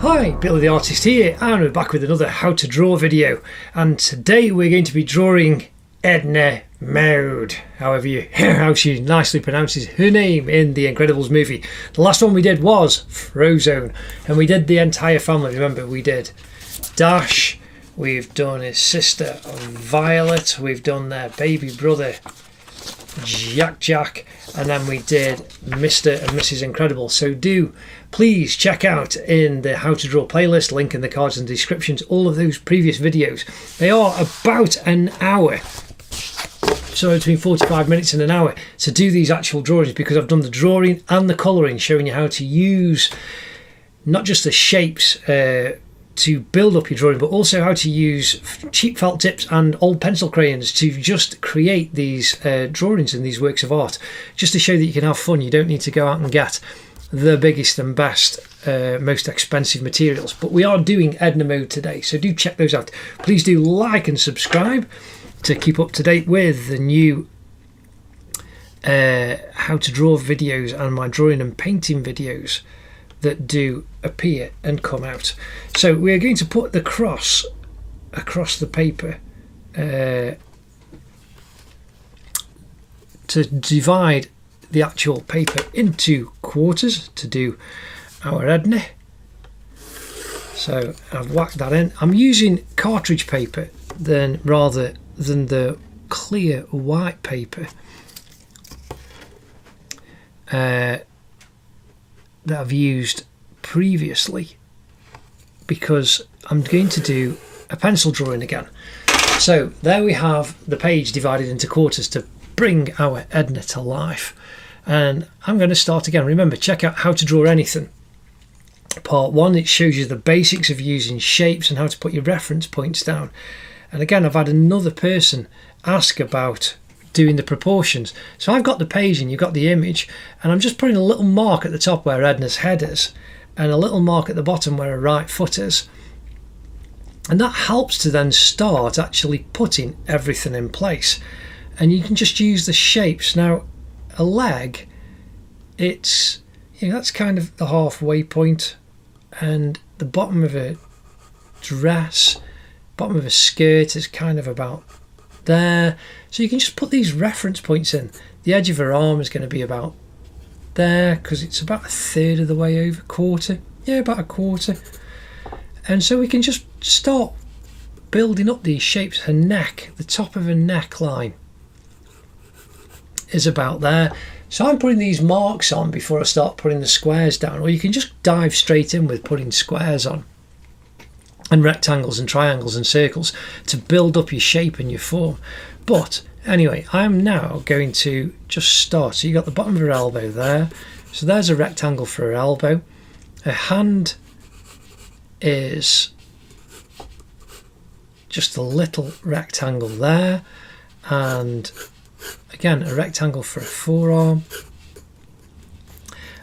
Hi, Billy the Artist here, and we're back with another how to draw video, and today we're going to be drawing Edna Mode, how she nicely pronounces her name in the Incredibles movie. The last one we did was Frozone, and we did the entire family. Remember, we did Dash, we've done his sister Violet, we've done their baby brother Jack, and then we did Mr. and Mrs. Incredible. So do please check out in the how to draw playlist, link in the cards and descriptions, all of those previous videos. They are about an hour, so between 45 minutes and an hour to do these actual drawings, because I've done the drawing and the colouring, showing you how to use not just the shapes to build up your drawing, but also how to use cheap felt tips and old pencil crayons to just create these drawings and these works of art, just to show that you can have fun. You don't need to go out and get the biggest and best, most expensive materials. But we are doing Edna Mode today, so do check those out. Please do like and subscribe to keep up to date with the new how to draw videos and my drawing and painting videos that do appear and come out. So we're going to put the cross across the paper to divide the actual paper into quarters to do our Edna. So I've whacked that in. I'm using cartridge paper rather than the clear white paper that I've used previously, because I'm going to do a pencil drawing again. So there we have the page divided into quarters to bring our Edna to life. And I'm going to start again. Remember, check out How to Draw Anything. Part 1, it shows you the basics of using shapes and how to put your reference points down. And again, I've had another person ask about doing the proportions. So I've got the page and you've got the image, and I'm just putting a little mark at the top where Edna's head is, and a little mark at the bottom where her right foot is. And that helps to then start actually putting everything in place. And you can just use the shapes. Now, a leg, it's, that's kind of the halfway point, and the bottom of a dress, bottom of a skirt is kind of about there. So you can just put these reference points in. The edge of her arm is going to be about there, because it's about a third of the way over, quarter, about a quarter. And so we can just start building up these shapes. Her neck, the top of her neckline is about there. So I'm putting these marks on before I start putting the squares down, or you can just dive straight in with putting squares on and rectangles and triangles and circles to build up your shape and your form. But anyway, I'm now going to just start. So you got the bottom of her elbow there, so there's a rectangle for her elbow. Her hand is just a little rectangle there, and again a rectangle for a forearm,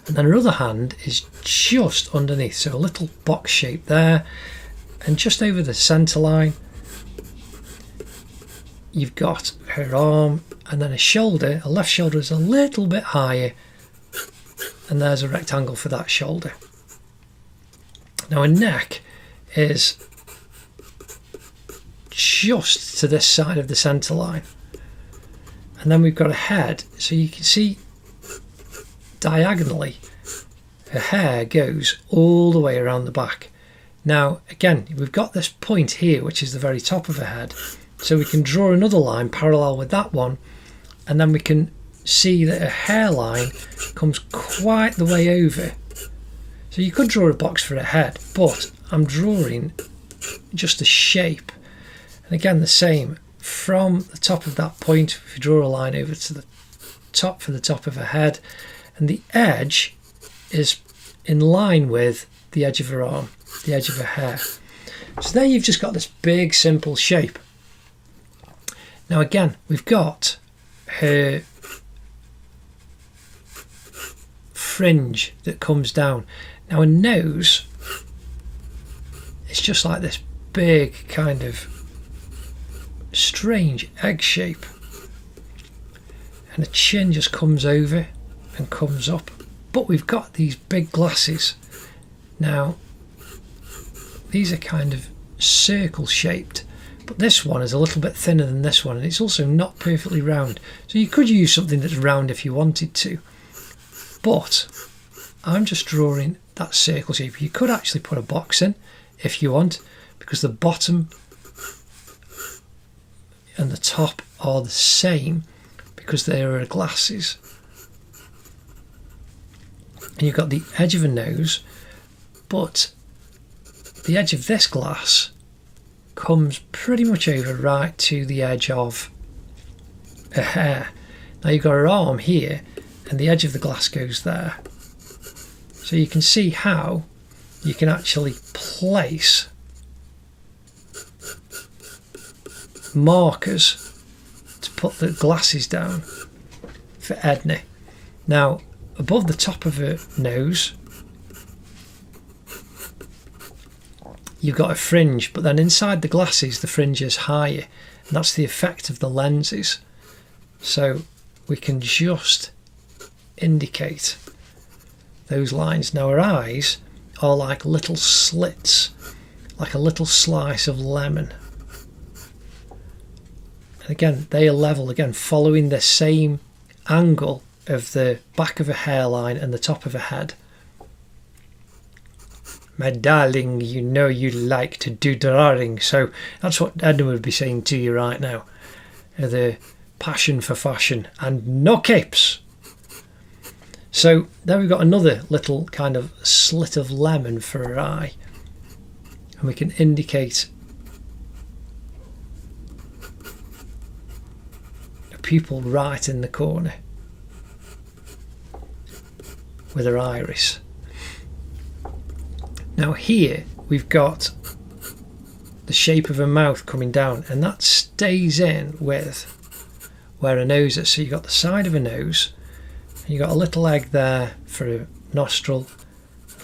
and then her other hand is just underneath, so a little box shape there, and just over the centre line you've got her arm, and then a shoulder. Her left shoulder is a little bit higher, and there's a rectangle for that shoulder. Now her neck is just to this side of the centre line, and then we've got a head, so you can see diagonally her hair goes all the way around the back. Now again, we've got this point here which is the very top of her head, so we can draw another line parallel with that one, and then we can see that her hairline comes quite the way over. So you could draw a box for her head, but I'm drawing just a shape. And again, the same from the top of that point. If you draw a line over to the top for the top of her head, and the edge is in line with the edge of her arm, the edge of her hair. So there you've just got this big simple shape. Now again, we've got her fringe that comes down. Now her nose is just like this big kind of strange egg shape, and the chin just comes over and comes up, but we've got these big glasses. Now these are kind of circle shaped, but this one is a little bit thinner than this one, and it's also not perfectly round. So you could use something that's round if you wanted to, but I'm just drawing that circle shape. You could actually put a box in if you want, because the bottom and the top are the same because they are glasses. And you've got the edge of a nose, but the edge of this glass comes pretty much over right to the edge of a hair. Now you've got her arm here, and the edge of the glass goes there. So you can see how you can actually place markers to put the glasses down for Edna. Now, above the top of her nose, you've got a fringe, but then inside the glasses the fringe is higher, and that's the effect of the lenses. So we can just indicate those lines. Now her eyes are like little slits, like a little slice of lemon. And again, they are level, again following the same angle of the back of a hairline and the top of a head. My darling, you know you like to do drawing, so that's what Edna would be saying to you right now. The passion for fashion and no capes. So there we've got another little kind of slit of lemon for her eye, and we can indicate a pupil right in the corner with her iris. Now here we've got the shape of her mouth coming down, and that stays in with where her nose is. So you've got the side of her nose, and you've got a little egg there for a nostril,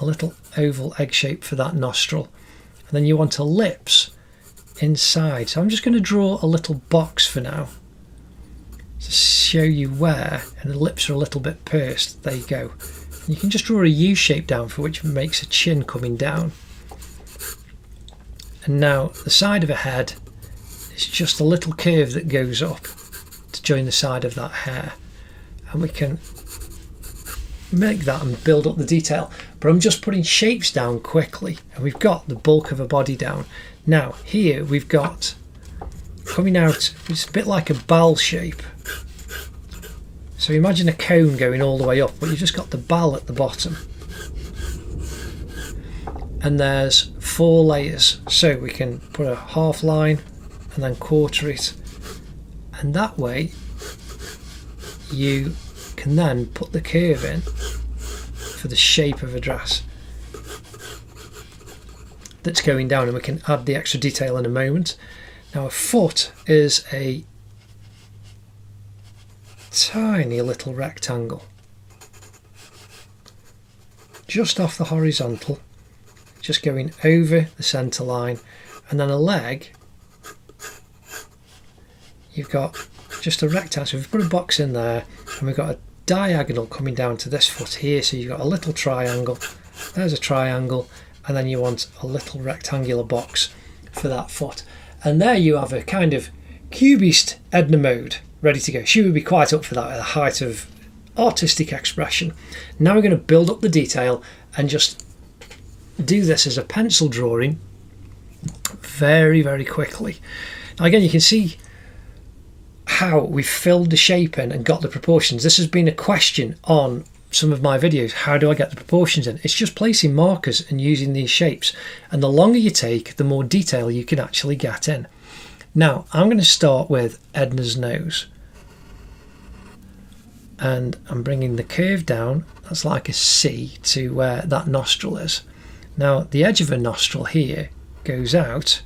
a little oval egg shape for that nostril, and then you want her lips inside. So I'm just going to draw a little box for now to show you where, and the lips are a little bit pursed. There you go. You can just draw a U shape down for which makes a chin coming down. And now the side of a head is just a little curve that goes up to join the side of that hair. And we can make that and build up the detail. But I'm just putting shapes down quickly, and we've got the bulk of a body down. Now here we've got coming out, it's a bit like a bell shape. So imagine a cone going all the way up, but you've just got the bell at the bottom. And there's 4 layers, so we can put a half line and then quarter it. And that way you can then put the curve in for the shape of a dress that's going down, and we can add the extra detail in a moment. Now a foot is a tiny little rectangle just off the horizontal, just going over the centre line, and then a leg, you've got just a rectangle. So we've put a box in there, and we've got a diagonal coming down to this foot here, so you've got a little triangle, there's a triangle, and then you want a little rectangular box for that foot. And there you have a kind of cubist Edna Mode ready to go. She would be quite up for that at the height of artistic expression. Now we're going to build up the detail and just do this as a pencil drawing very, very quickly. Now again, you can see how we filled the shape in and got the proportions. This has been a question on some of my videos. How do I get the proportions in? It's just placing markers and using these shapes, and the longer you take, the more detail you can actually get in. Now I'm going to start with Edna's nose, and I'm bringing the curve down. That's like a C to where that nostril is. Now the edge of a nostril here goes out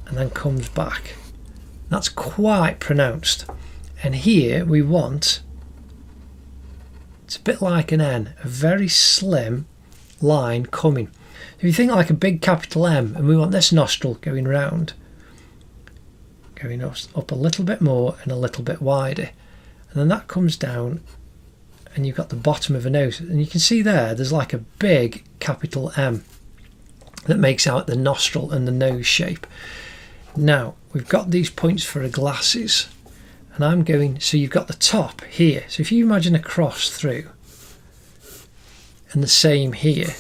and then comes back. That's quite pronounced, and here we want, it's a bit like an N, a very slim line coming. If you think like a big capital M, and we want this nostril going round, going up a little bit more and a little bit wider, and then that comes down, and you've got the bottom of a nose, and you can see there's like a big capital M. that makes out the nostril and the nose shape. Now we've got these points for the glasses, and I'm going, so you've got the top here, so if you imagine a cross through, and the same here,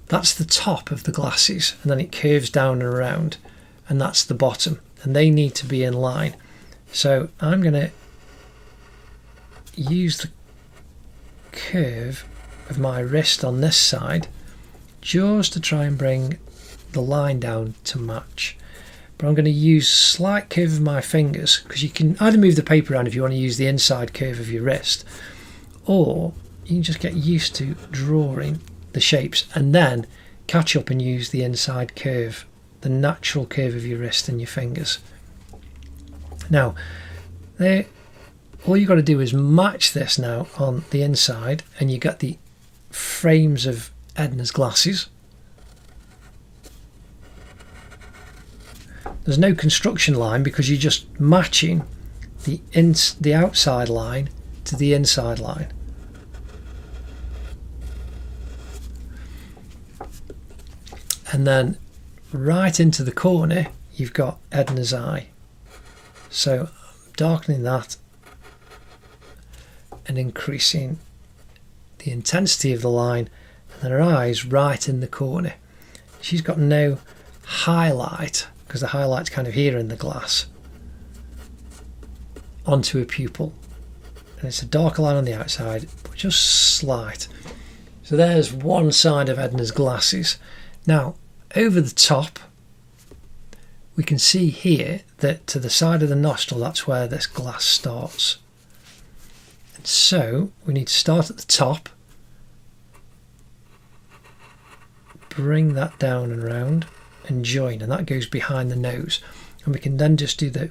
that's the top of the glasses, and then it curves down and around, and that's the bottom, and they need to be in line. So I'm going to use the curve of my wrist on this side just to try and bring the line down to match. But I'm going to use slight curve of my fingers, because you can either move the paper around if you want to use the inside curve of your wrist, or you can just get used to drawing the shapes and then catch up and use the inside curve, the natural curve of your wrist and your fingers. Now there, all you've got to do is match this now on the inside, and you get the frames of Edna's glasses. There's no construction line because you're just matching the outside line to the inside line. And then right into the corner you've got Edna's eye. So I'm darkening that and increasing the intensity of the line, and then her eye's right in the corner. She's got no highlight because the highlight's kind of here in the glass onto her pupil, and it's a darker line on the outside but just slight. So there's one side of Edna's glasses. Now over the top we can see here that to the side of the nostril, that's where this glass starts. And so we need to start at the top, bring that down and round and join, and that goes behind the nose. And we can then just do the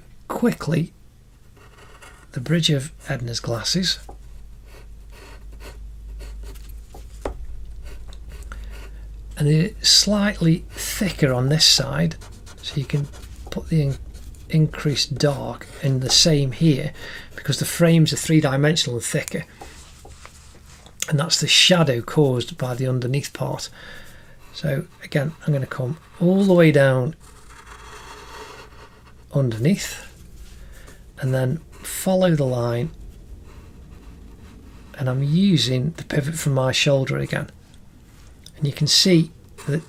bridge of Edna's glasses. And they're slightly thicker on this side, so you can put the increased dark in the same here, because the frames are three-dimensional and thicker, and that's the shadow caused by the underneath part. So again, I'm going to come all the way down underneath and then follow the line, and I'm using the pivot from my shoulder again, and you can see that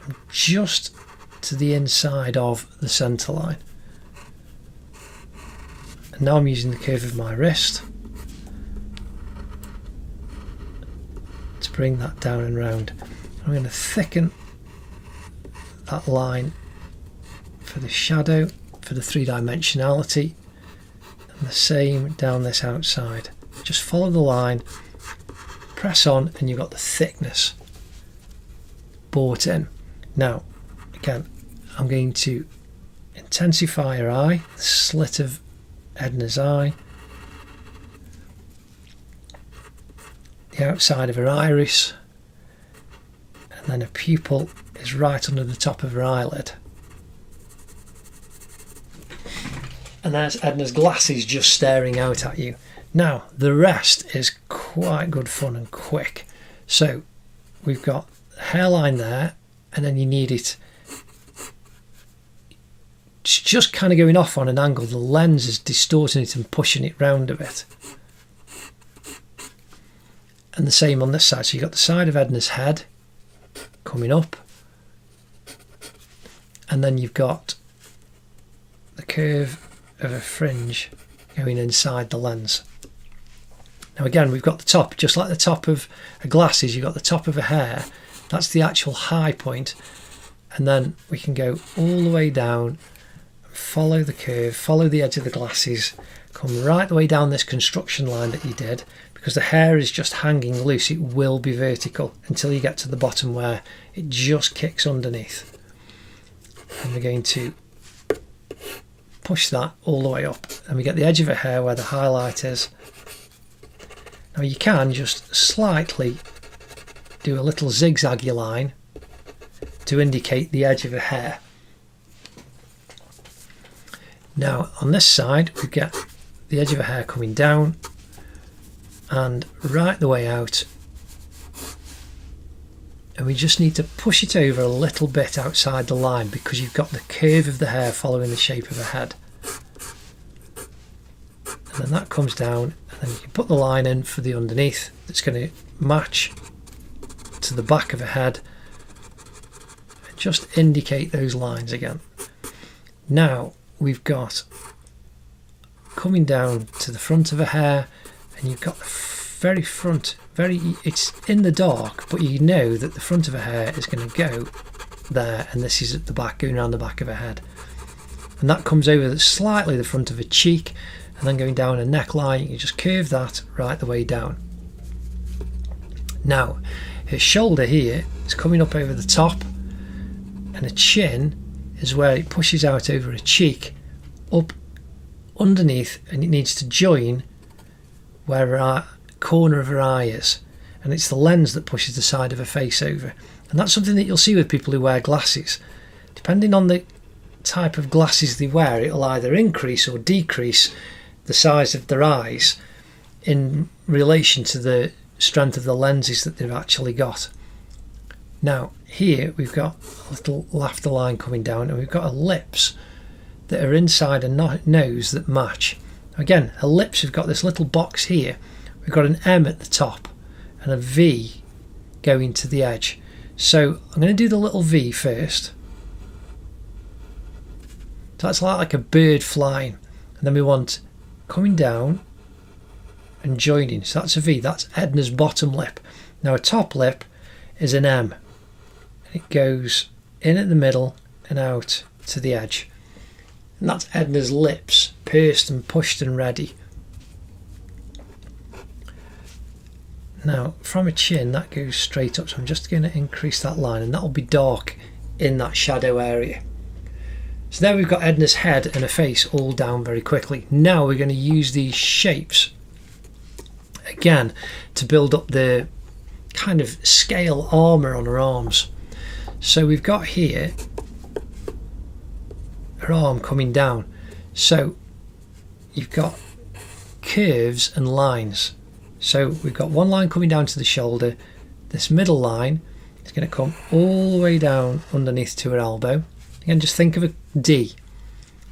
I'm just to the inside of the centre line. And now I'm using the curve of my wrist to bring that down and round. I'm going to thicken that line for the shadow, for the three-dimensionality, and the same down this outside. Just follow the line, press on, and you've got the thickness brought in. Now again, I'm going to intensify her eye, the slit of Edna's eye, the outside of her iris, and then her pupil is right under the top of her eyelid. And there's Edna's glasses just staring out at you. Now the rest is quite good fun and quick. So we've got the hairline there, and then you need it, it's just kind of going off on an angle. The lens is distorting it and pushing it round a bit. And the same on this side. So you've got the side of Edna's head coming up, and then you've got the curve of a fringe going inside the lens. Now again, we've got the top, just like the top of her glasses, you've got the top of her hair, that's the actual high point, and then we can go all the way down, follow the curve, follow the edge of the glasses, come right the way down this construction line that you did. Because the hair is just hanging loose, it will be vertical until you get to the bottom where it just kicks underneath. And we're going to push that all the way up, and we get the edge of her hair where the highlight is. Now you can just slightly do a little zigzaggy line to indicate the edge of her hair. Now on this side we get the edge of her hair coming down and right the way out and we just need to push it over a little bit outside the line because you've got the curve of the hair following the shape of a head. And then that comes down, and then you can put the line in for the underneath that's going to match to the back of a head. And just indicate those lines again. Now we've got coming down to the front of a hair, and you've got the very front, it's in the dark, but you know that the front of a hair is going to go there, and this is at the back, going around the back of a head. And that comes over slightly the front of a cheek, and then going down a neckline. You just curve that right the way down. Now his shoulder here is coming up over the top, and a chin is where it pushes out over a cheek up underneath, and it needs to join where our corner of her eye is, and it's the lens that pushes the side of her face over. And that's something that you'll see with people who wear glasses. Depending on the type of glasses they wear, it'll either increase or decrease the size of their eyes in relation to the strength of the lenses that they've actually got. Now here we've got a little laughter line coming down, and we've got her lips that are inside a nose that match. Again, her lips have got this little box here. We've got an M at the top and a V going to the edge. So I'm going to do the little V first. So that's like a bird flying, and then we want coming down and joining. So that's a V. That's Edna's bottom lip. Now a top lip is an M, and it goes in at the middle and out to the edge. And that's Edna's lips, pursed and pushed and ready. Now from a chin that goes straight up, so I'm just going to increase that line, and that'll be dark in that shadow area. So there we've got Edna's head and her face all down very quickly. Now we're going to use these shapes again to build up the kind of scale armour on her arms. So we've got here her arm coming down, so you've got curves and lines. So we've got one line coming down to the shoulder. This middle line is going to come all the way down underneath to her elbow. Again, just think of a D,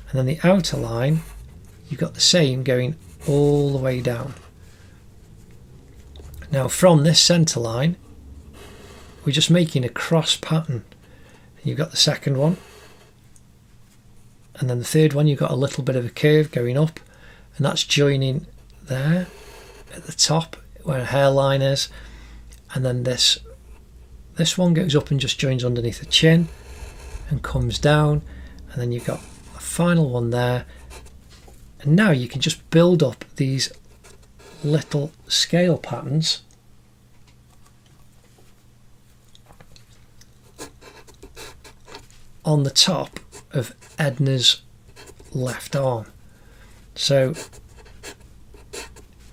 and then the outer line you've got the same going all the way down. Now from this centre line we're just making a cross pattern. You've got the second one, and then the third one you've got a little bit of a curve going up, and that's joining there at the top where a hairline is, and then this one goes up and just joins underneath the chin and comes down, and then you've got a final one there. And now you can just build up these little scale patterns on the top of Edna's left arm. So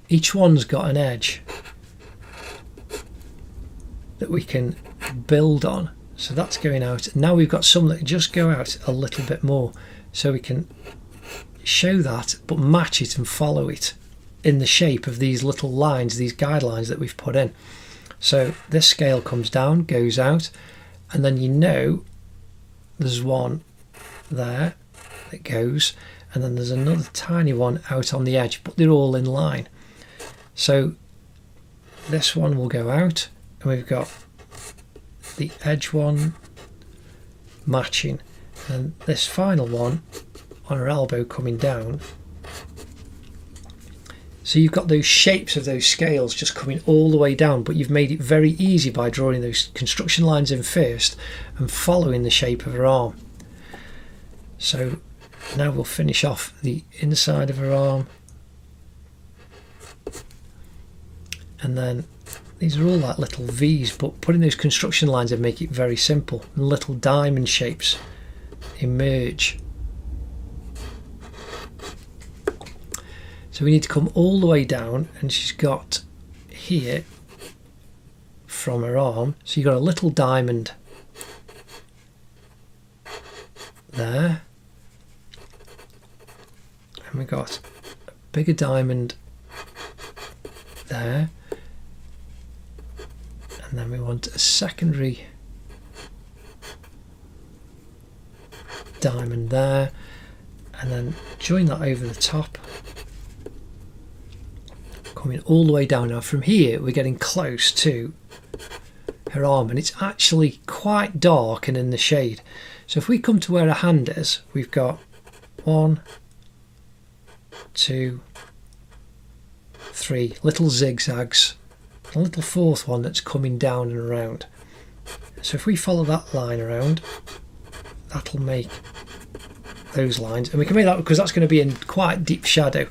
each one's got an edge that we can build on. So that's going out. Now we've got some that just go out a little bit more, so we can show that but match it and follow it in the shape of these little lines, these guidelines that we've put in. So this scale comes down, goes out, and then you know there's one there that goes, and then there's another tiny one out on the edge, but they're all in line. So this one will go out, and we've got the edge one matching, and this final one on her elbow coming down. So you've got those shapes of those scales just coming all the way down, but you've made it very easy by drawing those construction lines in first and following the shape of her arm. So now we'll finish off the inside of her arm, and then these are all like little V's, but putting those construction lines in make it very simple, and little diamond shapes emerge. So we need to come all the way down, and she's got here from her arm, so you've got a little diamond there, and we've got a bigger diamond there, and then we want a secondary diamond there, and then join that over the top, coming all the way down. Now from here we're getting close to her arm, and it's actually quite dark and in the shade. So if we come to where her hand is, we've got 1, 2, 3 little zigzags, a little fourth one that's coming down and around. So if we follow that line around, that'll make those lines, and we can make that because that's going to be in quite deep shadow.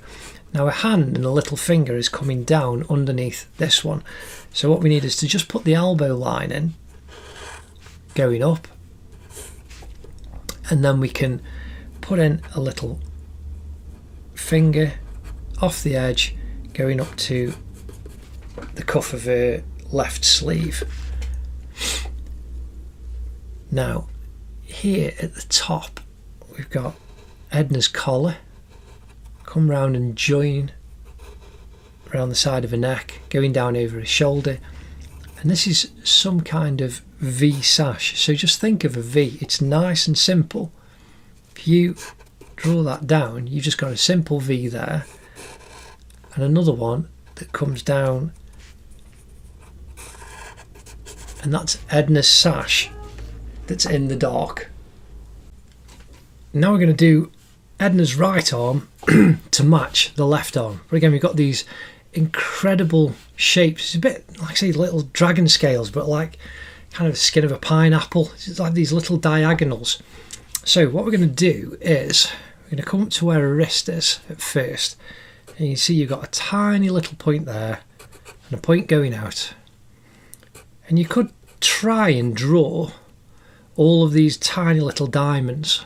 Now a hand and a little finger is coming down underneath this one, so what we need is to just put the elbow line in, going up, and then we can put in a little finger off the edge going up to the cuff of her left sleeve. Now here at the top we've got Edna's collar, come round and join around the side of her neck, going down over her shoulder, and this is some kind of V sash. So just think of a V, it's nice and simple. If you draw that down, you've just got a simple V there, and another one that comes down, and that's Edna's sash that's in the dark. Now we're going to do Edna's right arm to match the left arm. But again, we've got these incredible shapes. It's a bit like, say, little dragon scales, but like kind of the skin of a pineapple. It's like these little diagonals. So what we're going to do is we're going to come up to where her wrist is at first, and you can see you've got a tiny little point there and a point going out, and you could try and draw all of these tiny little diamonds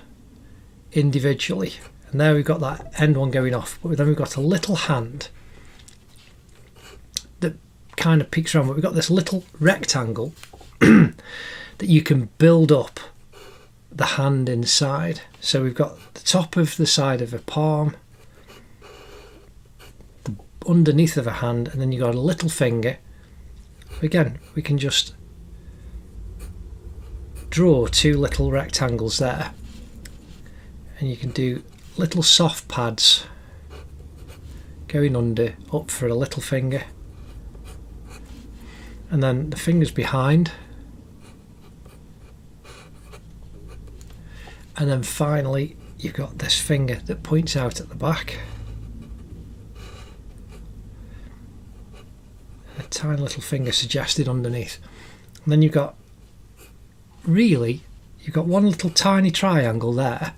individually, and there we've got that end one going off, but then we've got a little hand that kind of peeks around, but we've got this little rectangle that you can build up the hand inside. So we've got the top of the side of a palm, the underneath of a hand, and then you've got a little finger. Again, we can just draw 2 little rectangles there, and you can do little soft pads going under, up for a little finger, and then the fingers behind, and then finally you've got this finger that points out at the back, a tiny little finger suggested underneath, and then you've got one little tiny triangle there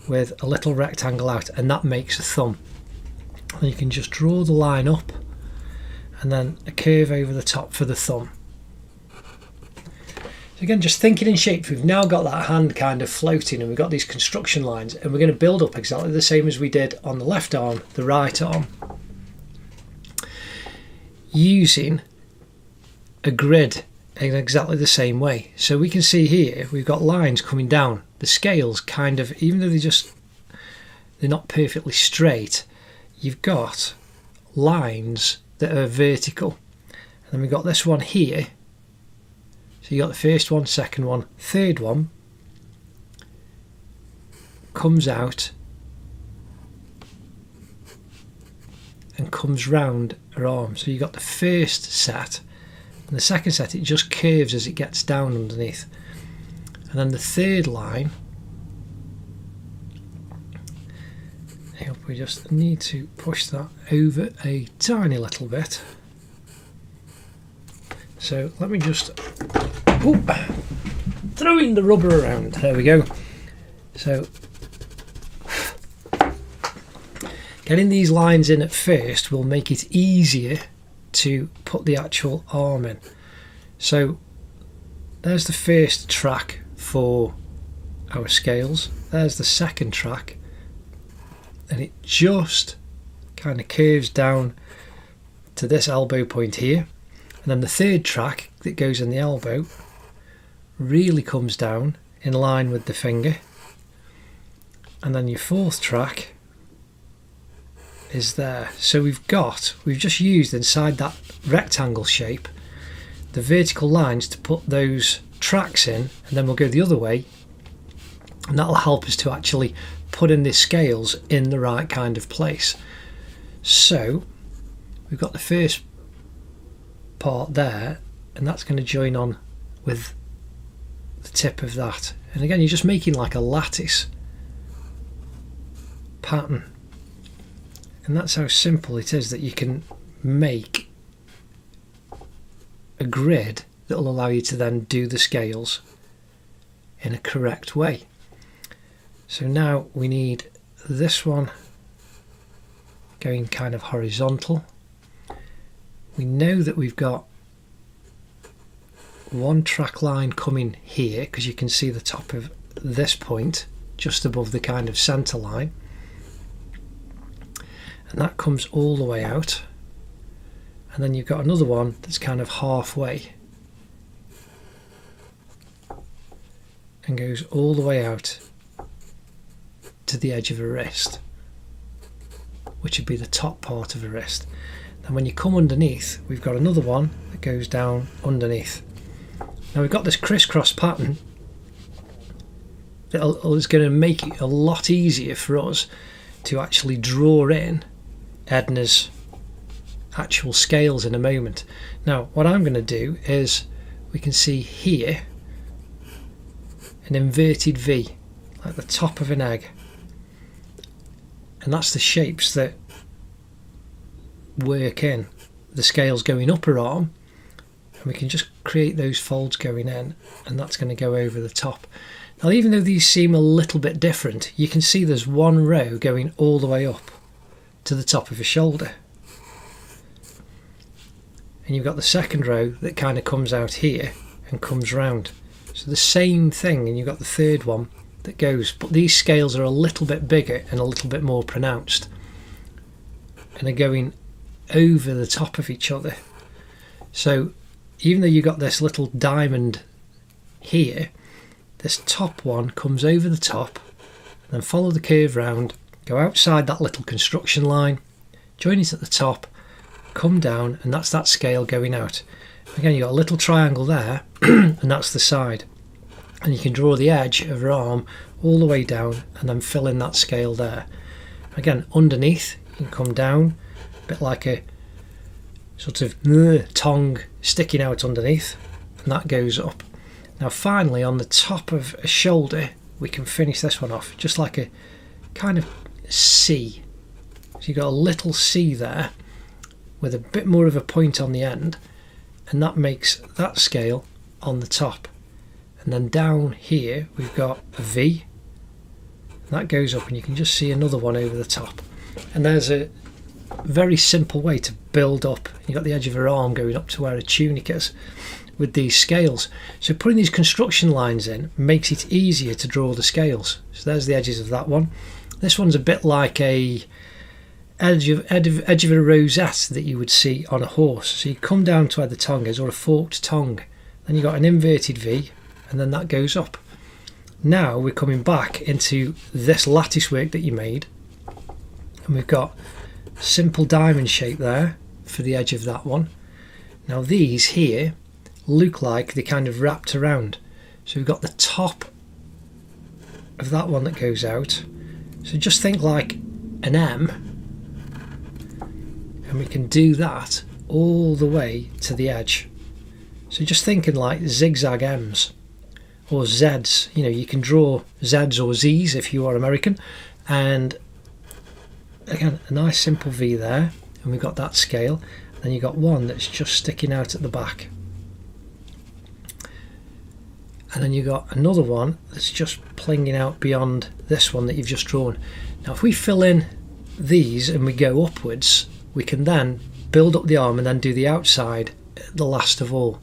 with a little rectangle out, and that makes a thumb. And you can just draw the line up and then a curve over the top for the thumb. So again, just thinking in shapes, we've now got that hand kind of floating, and we've got these construction lines, and we're going to build up exactly the same as we did on the left arm, the right arm, using a grid in exactly the same way. So we can see here we've got lines coming down. The scales kind of, even though they're not perfectly straight, you've got lines that are vertical. And then we've got this one here. So you got the first one, second one, third one comes out and comes round her arm. So you got the first set, and the second set it just curves as it gets down underneath. And then the third line, we just need to push that over a tiny little bit. So let me just throwing the rubber around. There we go. So getting these lines in at first will make it easier to put the actual arm in. So there's the first track for our scales, there's the second track, and it just kind of curves down to this elbow point here, and then the third track that goes in the elbow really comes down in line with the finger, and then your fourth track is there. So we've just used inside that rectangle shape the vertical lines to put those tracks in, and then we'll go the other way, and that'll help us to actually put in the scales in the right kind of place. So we've got the first part there, and that's going to join on with the tip of that, and again you're just making like a lattice pattern, and that's how simple it is that you can make a grid that will allow you to then do the scales in a correct way. So now we need this one going kind of horizontal. We know that we've got one track line coming here because you can see the top of this point just above the kind of center line, and that comes all the way out, and then you've got another one that's kind of halfway and goes all the way out to the edge of a wrist, which would be the top part of a wrist. And when you come underneath, we've got another one that goes down underneath. Now we've got this crisscross pattern that is going to make it a lot easier for us to actually draw in Edna's actual scales in a moment. Now what I'm going to do is, we can see here an inverted V, like the top of an egg, and that's the shapes that work in the scales going up her arm, and we can just create those folds going in, and that's going to go over the top. Now even though these seem a little bit different, you can see there's one row going all the way up to the top of her shoulder, and you've got the second row that kind of comes out here and comes round. So the same thing, and you've got the third one that goes, but these scales are a little bit bigger and a little bit more pronounced, and are going over the top of each other. So even though you've got this little diamond here, this top one comes over the top, and then follow the curve round, go outside that little construction line, join it at the top, come down, and that's that scale going out. Again, you've got a little triangle there and that's the side, and you can draw the edge of her arm all the way down and then fill in that scale there. Again, underneath you can come down, a bit like a sort of tongue sticking out underneath, and that goes up. Now finally on the top of a shoulder we can finish this one off just like a kind of C. So you've got a little C there with a bit more of a point on the end, and that makes that scale on the top. And then down here we've got a V, and that goes up, and you can just see another one over the top. And there's a very simple way to build up. You've got the edge of her arm going up to where her tunic is with these scales. So putting these construction lines in makes it easier to draw the scales. So there's the edges of that one. This one's a bit like a edge of a rosette that you would see on a horse. So you come down to where the tongue is, or a forked tongue, then you've got an inverted V, and then that goes up. Now we're coming back into this lattice work that you made, and we've got simple diamond shape there for the edge of that one. Now these here look like they kind of wrapped around, so we've got the top of that one that goes out, so just think like an M, and we can do that all the way to the edge. So just thinking like zigzag M's or Z's. You know, you can draw Z's or Z's if you are American, and again a nice simple V there, and we've got that scale. Then you've got one that's just sticking out at the back, and then you've got another one that's just plinging out beyond this one that you've just drawn. Now if we fill in these and we go upwards, we can then build up the arm and then do the outside the last of all.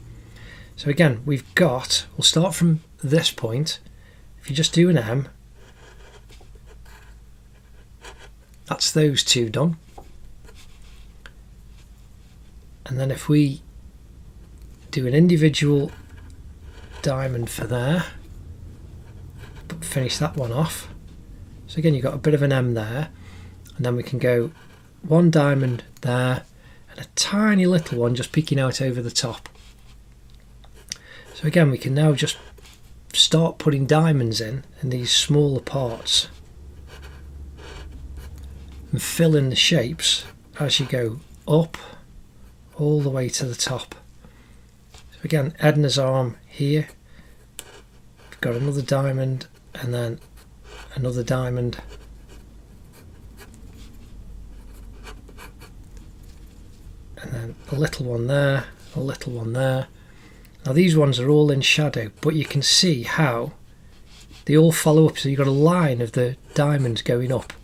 So again, we'll start from this point. If you just do an M, that's those two done. And then if we do an individual diamond for there, but finish that one off. So again, you've got a bit of an M there, and then we can go one diamond there and a tiny little one just peeking out over the top. So again, we can now just start putting diamonds in these smaller parts and fill in the shapes as you go up all the way to the top. So again, Edna's arm here, we've got another diamond and then another diamond, and then a little one there, a little one there. Now these ones are all in shadow, but you can see how they all follow up, so you've got a line of the diamonds going up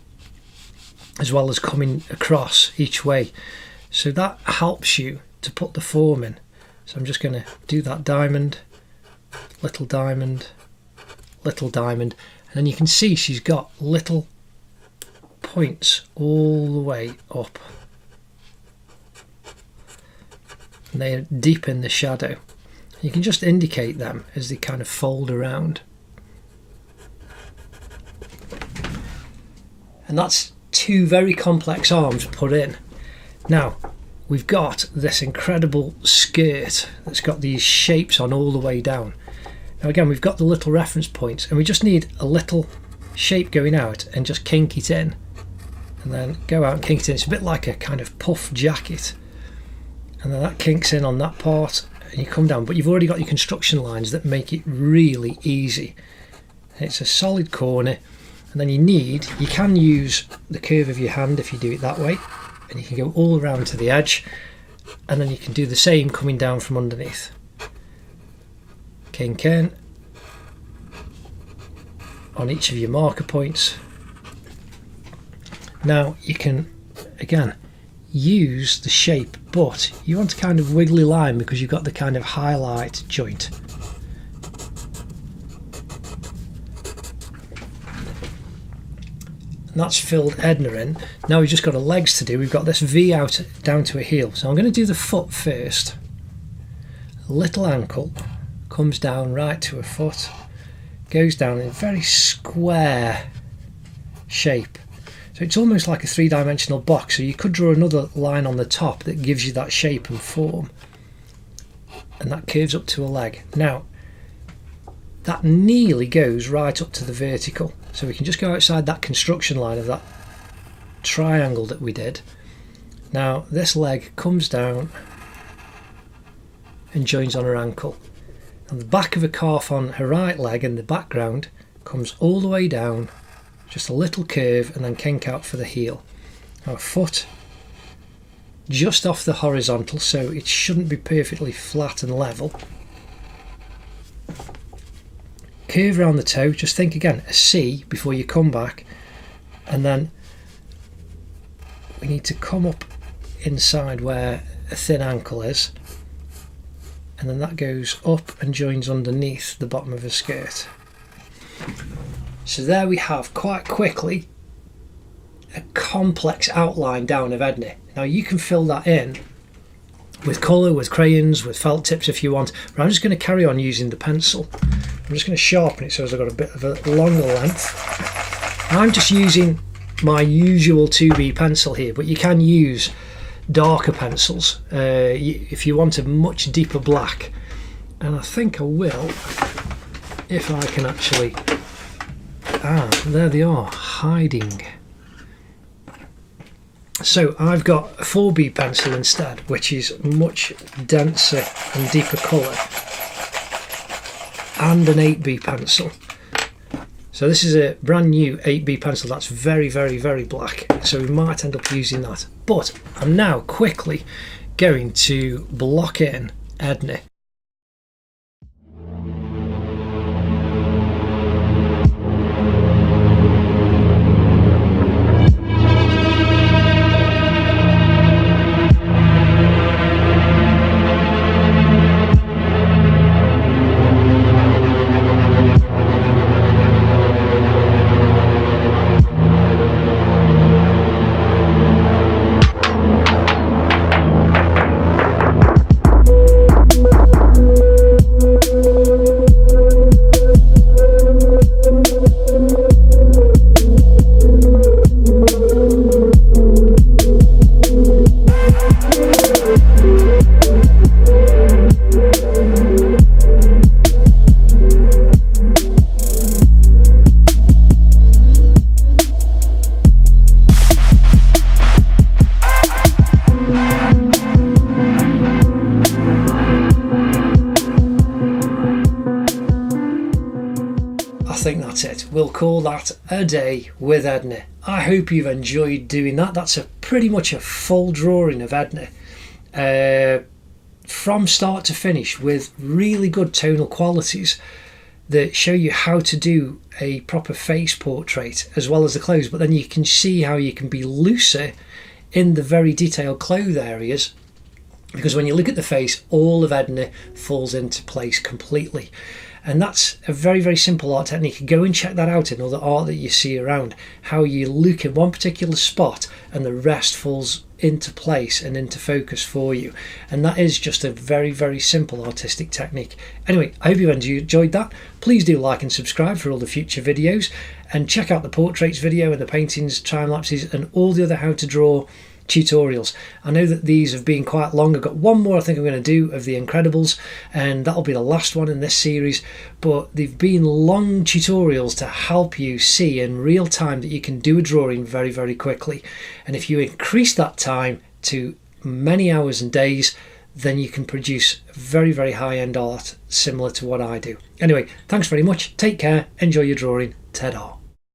as well as coming across each way, so that helps you to put the form in. So I'm just going to do that diamond, little diamond, little diamond, and then you can see she's got little points all the way up, and they're deep in the shadow. You can just indicate them as they kind of fold around, and that's two very complex arms put in. Now we've got this incredible skirt that's got these shapes on all the way down. Now again, we've got the little reference points, and we just need a little shape going out and just kink it in, and then go out and kink it in. It's a bit like a kind of puff jacket, and then that kinks in on that part and you come down, but you've already got your construction lines that make it really easy. It's a solid corner, and then you can use the curve of your hand if you do it that way, and you can go all around to the edge, and then you can do the same coming down from underneath. Kink in on each of your marker points. Now you can again use the shape, but you want a kind of wiggly line because you've got the kind of highlight joint. And that's filled Edna in. Now we've just got her legs to do. We've got this V out down to a heel. So I'm going to do the foot first. A little ankle comes down right to her foot, goes down in a very square shape. So it's almost like a three-dimensional box. So you could draw another line on the top that gives you that shape and form, and that curves up to a leg. Now that nearly goes right up to the vertical, so we can just go outside that construction line of that triangle that we did. Now this leg comes down and joins on her ankle, and the back of a calf on her right leg in the background comes all the way down, just a little curve, and then kink out for the heel. Now a foot just off the horizontal, so it shouldn't be perfectly flat and level. Curve around the toe, just think again a C before you come back, and then we need to come up inside where a thin ankle is, and then that goes up and joins underneath the bottom of her skirt. So there we have, quite quickly, a complex outline down of Edna. Now you can fill that in with colour, with crayons, with felt tips if you want, but I'm just going to carry on using the pencil. I'm just going to sharpen it so as I've got a bit of a longer length. I'm just using my usual 2B pencil here, but you can use darker pencils if you want a much deeper black, and I think I will if I can actually... there they are, hiding. So I've got a 4B pencil instead, which is much denser and deeper colour, and an 8B pencil. So this is a brand new 8B pencil that's very, very, very black, so we might end up using that. But I'm now quickly going to block in Edna. that's it. We'll call that a day with Edna. I hope you've enjoyed doing that. That's pretty much a full drawing of Edna. From start to finish, with really good tonal qualities that show you how to do a proper face portrait as well as the clothes, but then you can see how you can be looser in the very detailed clothes areas, because when you look at the face, all of Edna falls into place completely. And that's a very, very simple art technique. Go and check that out in other art that you see around, how you look at one particular spot and the rest falls into place and into focus for you. And that is just a very, very simple artistic technique. Anyway, I hope you enjoyed that. Please do like and subscribe for all the future videos, and check out the portraits video and the paintings, time lapses, and all the other how to draw tutorials. I know that these have been quite long. I've got one more I think I'm going to do of The Incredibles, and that'll be the last one in this series, but they've been long tutorials to help you see in real time that you can do a drawing very, very quickly. And if you increase that time to many hours and days, then you can produce very, very high-end art similar to what I do. Anyway, thanks very much. Take care. Enjoy your drawing. Ta-da.